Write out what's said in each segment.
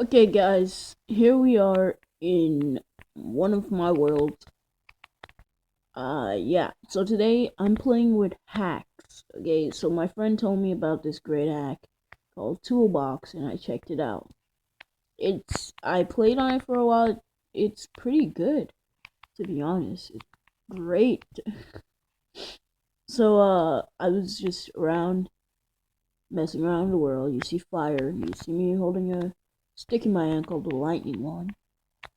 Okay, guys, here we are in one of my worlds. Yeah. So today I'm playing with hacks. Okay, so my friend told me about this great hack called Toolbox, and I checked it out. I played on it for a while. It's pretty good, to be honest. It's great. So I was just messing around the world. You see fire. You see me holding a stick in my hand called the lightning wand.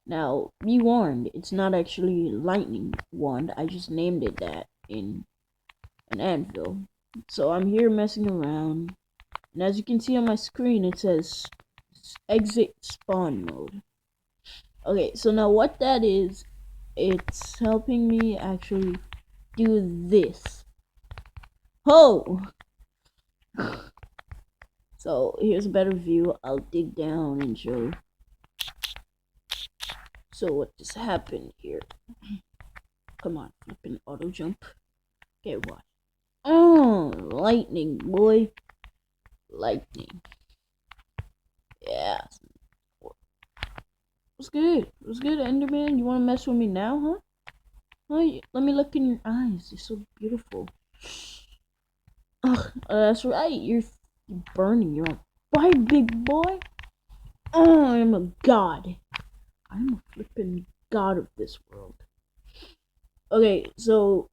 Now, be warned, it's not actually lightning wand. I just named it that in an anvil. So I'm here messing around, and as you can see on my screen, it says exit spawn mode. Okay, so now what that is, it's helping me actually do this. Ho! So here's a better view. I'll dig down and show. So what just happened here? Come on, flipping auto jump. Okay, watch. Oh, lightning, boy. Lightning. Yeah. What's good? What's good, Enderman? You wanna mess with me now, huh? Let me look in your eyes. They're so beautiful. Ugh, that's right. You're burning. You're on fire, big boy. Oh, I'm a god. I'm a flipping god of this world. Okay, so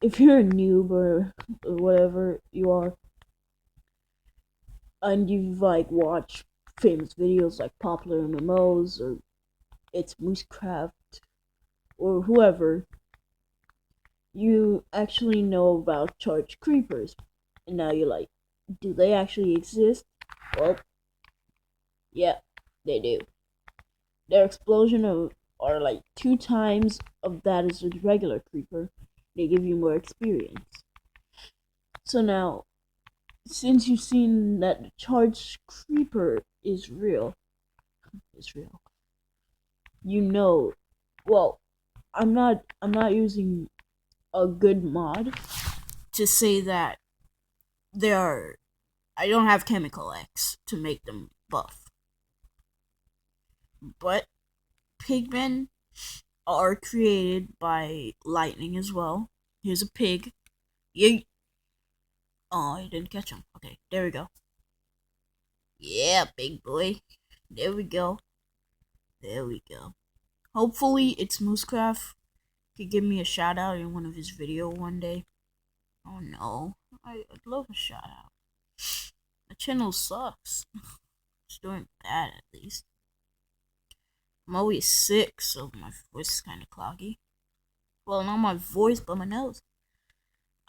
if you're a noob or whatever you are, and you've like watched famous videos like popular MMOs or it's Moosecraft or whoever, you actually know about charged creepers. And now you're like, do they actually exist? Well, yeah, they do. Their explosion are like 2 times of that as a regular creeper. They give you more experience. So now, since you've seen that the charged creeper is real, you know, well, I'm not using a good mod to say that there are. I don't have chemical X to make them buff, but pigmen are created by lightning as well. Here's a pig. Yeah. Oh, I didn't catch him. Okay, there we go. Yeah, big boy. There we go. There we go. Hopefully, it's Moosecraft could give me a shout out in one of his video one day. Oh no, I'd love a shout out. The channel sucks. It's doing bad at least. I'm always sick, so my voice is kind of cloggy. Well, not my voice, but my nose.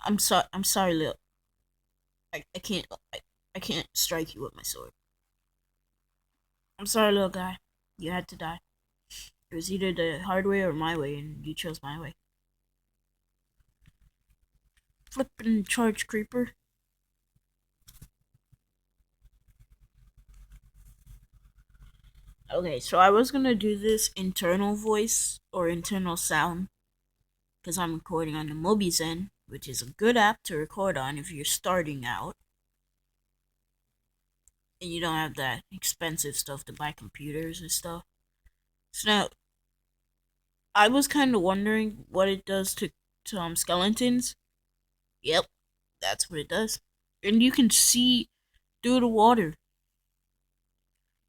I'm sorry. I'm sorry, Lil. I can't. I can't strike you with my sword. I'm sorry, little guy. You had to die. It was either the hard way or my way, and you chose my way. Flippin' charge creeper. Okay, so I was gonna do this internal voice or internal sound because I'm recording on the Mobizen, which is a good app to record on if you're starting out and you don't have that expensive stuff to buy computers and stuff. So now, I was kind of wondering what it does to skeletons. Yep, that's what it does. And you can see through the water.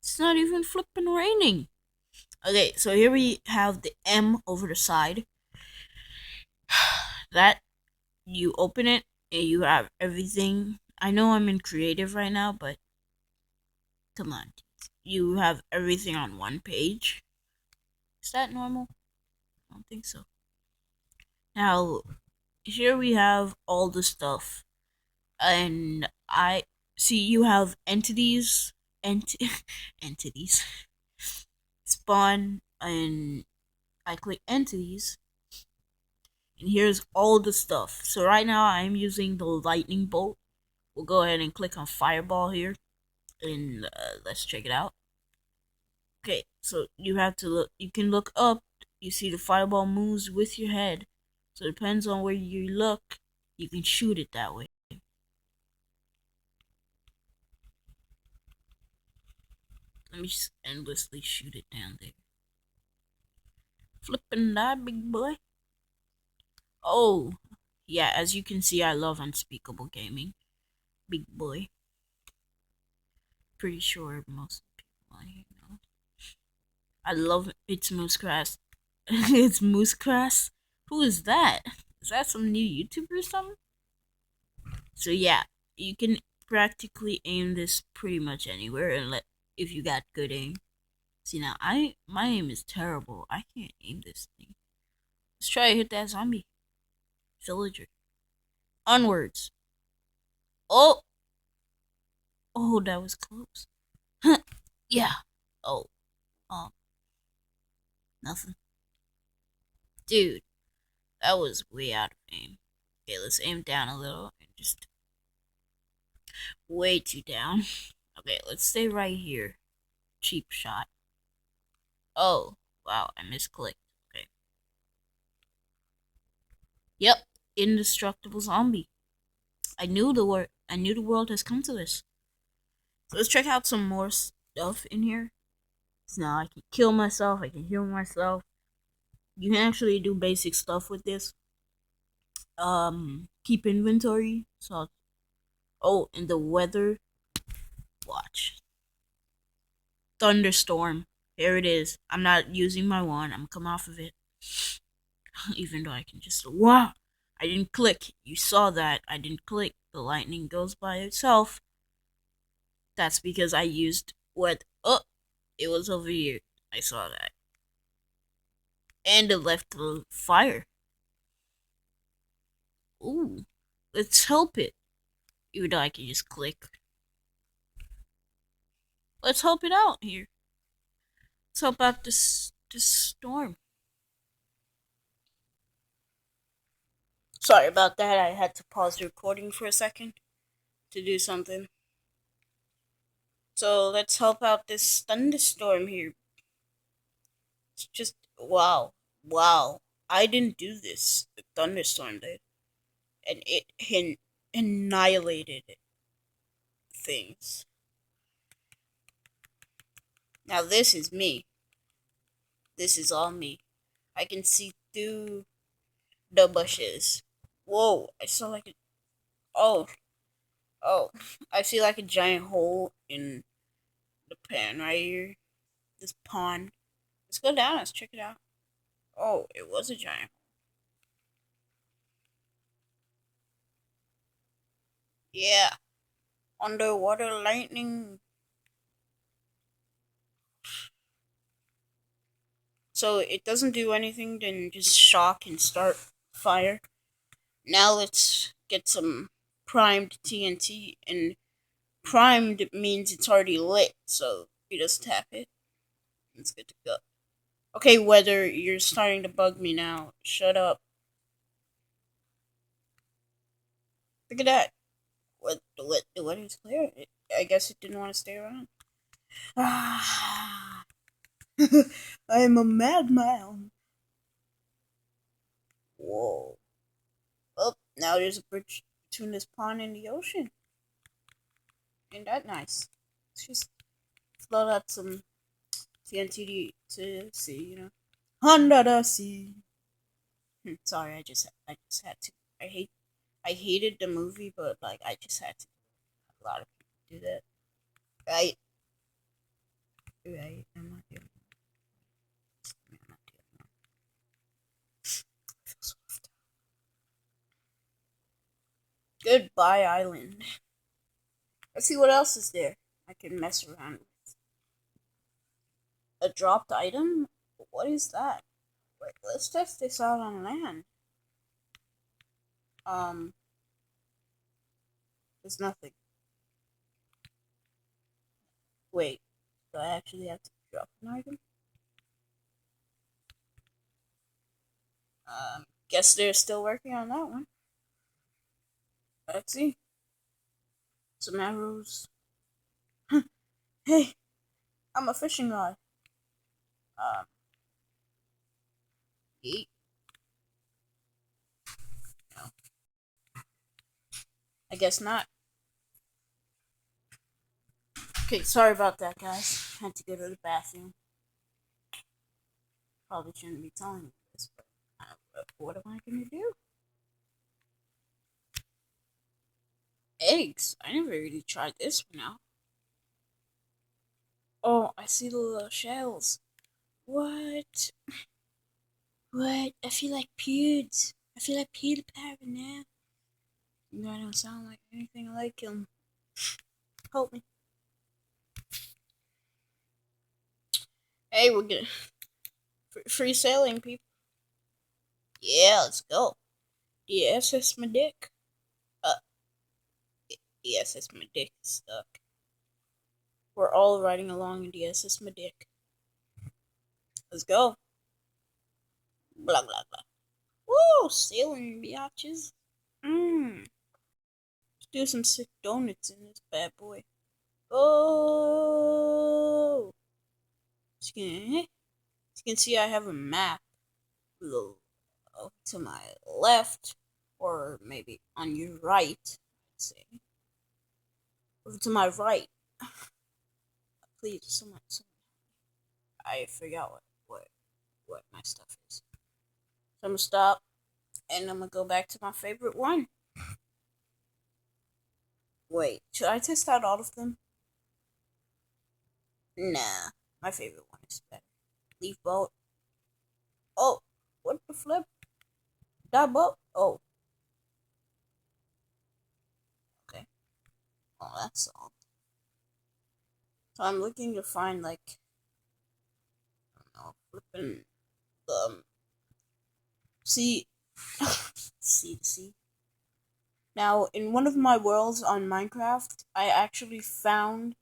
It's not even flipping raining. Okay, so here we have the M over the side. That you open it and you have everything. I know I'm in creative right now, but come on. You have everything on one page. Is that normal? I don't think so. Now, here we have all the stuff. And I see you have entities, entities, spawn, and I click entities, and here's all the stuff. So right now I'm using the lightning bolt. We'll go ahead and click on fireball here, and let's check it out. Okay, so you have to look. You can look up. You see the fireball moves with your head. So it depends on where you look. You can shoot it that way. Let me just endlessly shoot it down there. Flippin' that, big boy. Oh, yeah, as you can see, I love Unspeakable Gaming. Big boy. Pretty sure most people on here know. I love It's Moosegrass. It's Moosegrass? Who is that? Is that some new YouTuber or something? So yeah, you can practically aim this pretty much anywhere and let if you got good aim. See now my aim is terrible. I can't aim this thing. Let's try to hit that zombie. Villager. Onwards. Oh, oh, that was close. Yeah. Oh, um, nothing. Dude, that was way out of aim. Okay, let's aim down a little and just way too down. Okay, let's stay right here. Cheap shot. Oh, wow, I misclicked. Okay. Yep, indestructible zombie. I knew the world has come to this. So let's check out some more stuff in here. So now I can kill myself. I can heal myself. You can actually do basic stuff with this. Keep inventory. So, oh, and the weather. Watch. Thunderstorm. Here it is. I'm not using my wand. I'm come off of it. Even though I can just wow. I didn't click. You saw that. I didn't click. The lightning goes by itself. That's because I used what oh it was over here. I saw that. And it left the fire. Ooh. Let's help it. Even though I can just click. Let's help it out here. Let's help out this storm. Sorry about that. I had to pause the recording for a second to do something. So let's help out this thunderstorm here. It's just wow. Wow. I didn't do this. The thunderstorm did. And it annihilated things. Now this is me. This is all me. I can see through the bushes. Whoa, I saw like a oh oh I see like a giant hole in the pan right here. This pond. Let's go down, let's check it out. Oh, it was a giant. Yeah. Underwater lightning. So it doesn't do anything then just shock and start fire. Now let's get some primed TNT, and primed means it's already lit, so you just tap it. It's good to go. Okay, weather, you're starting to bug me now. Shut up. Look at that. The weather's clear. I guess it didn't want to stay around. Ah, I am a madman. Whoa. Well, now there's a bridge between this pond and the ocean. Ain't that nice? Let's just float out some TNT to see, you know. Under the sea. Sorry, I just had to. I hated the movie, but like I just had to. A lot of people do that. Right? Right? I'm not doing. I'm not doing. I feel so left out. Goodbye, island. Let's see what else is there. I can mess around with. A dropped item? What is that? Wait, let's test this out on land. There's nothing. Wait, do I actually have to drop an item? Guess they're still working on that one. Let's see. Some arrows. Hey, I'm a fishing rod. Um, yeet. No. I guess not. Okay, sorry about that, guys. Had to go to the bathroom. Probably shouldn't be telling you this, but what am I gonna do? Eggs. I never really tried this one out. Oh, I see the little shells. What? What? I feel like Pewds. I feel like PewDiePie now. You I don't sound like anything like him. Help me. Hey, we're gonna free sailing, people. Yeah, let's go. Yes, it's my dick. Uh, yes, it's my dick stuck. We're all riding along in the SS my dick. Let's go. Blah blah blah. Woo! Sailing biatches. Let's do some sick donuts in this bad boy. Oh! As you can see, I have a map. To my left, or maybe on your right. Let's see. Over to my right. Please, someone. I forgot what my stuff is. So I'm gonna stop, and I'm gonna go back to my favorite one. Wait, should I test out all of them? Nah, my favorite one is better. Leaf boat. Oh, what the flip? That boat? Oh. Okay. Oh, that's all. So I'm looking to find, like, I don't know, flipping, see, see. Now, in one of my worlds on Minecraft, I actually found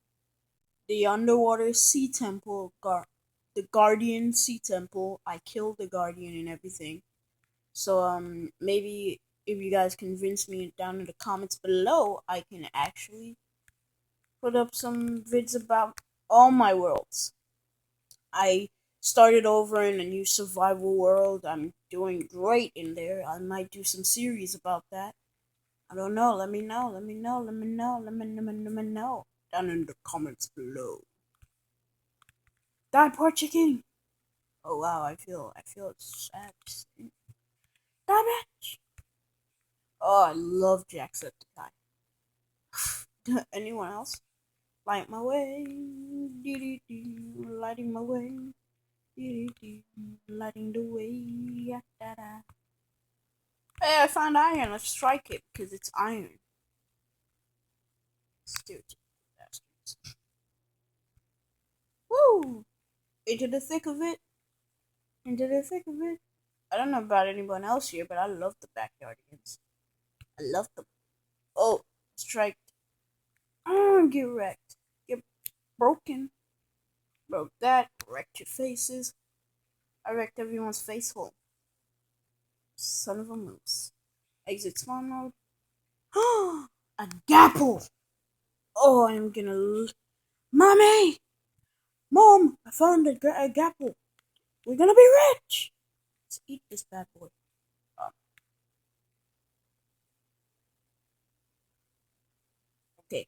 the underwater sea temple, the guardian sea temple. I killed the guardian and everything. So, maybe if you guys convince me down in the comments below, I can actually put up some vids about all my worlds. I started over in a new survival world. I'm doing great in there. I might do some series about that. I don't know. Let me know. Let me know. Let me know. Let me know. Down in the comments below. Die, poor chicken. Oh wow, I feel sad. Damage. Oh, I love Jacksepticeye. Anyone else? Light my way, lighting my way, lighting the way. Yeah, da, da. Hey, I found iron. Let's strike it because it's iron. Stupid bastards. Woo! Into the thick of it. Into the thick of it. I don't know about anyone else here, but I love the backyardigans. I love them. Oh, strike. Get wrecked. Get broken. Broke that. Wrecked your faces. I wrecked everyone's face hole. Son of a moose. Exit spawn mode. A gapple! Oh, I'm gonna. Mommy! Mom! I found a gapple. We're gonna be rich! Let's eat this bad boy. Okay.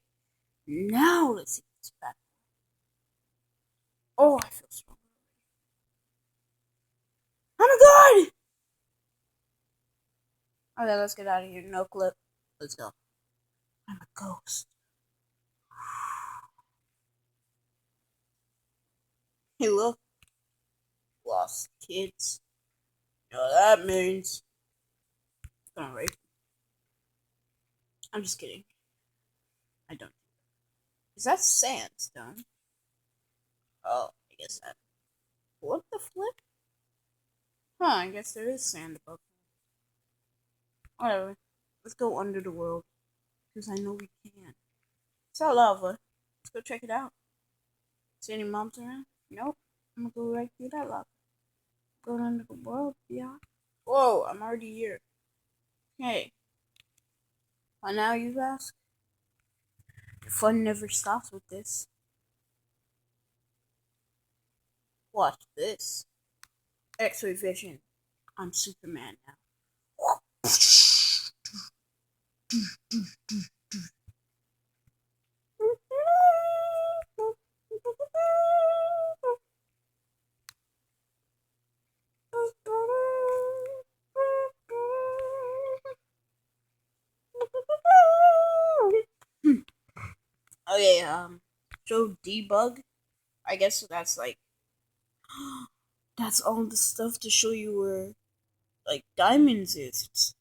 Now let's eat this bad boy. Oh, I feel strong. Oh my god! Okay, let's get out of here. No clip. Let's go. I'm a ghost. Hey, look. Lost kids. You know what that means? Gonna rape. I'm just kidding. I don't. Is that sandstone? Oh, I guess that. What the flip? Huh, I guess there is sand above. Whatever. Let's go under the world. Because I know we can. It's all lava. Let's go check it out. See any mobs around? Nope. I'm gonna go right through that lava. Go under the world, yeah. Whoa, I'm already here. Hey. Well, now you ask? The fun never stops with this. Watch this. X-ray vision. I'm Superman now. Okay, show debug. I guess that's like that's all the stuff to show you where like diamonds is.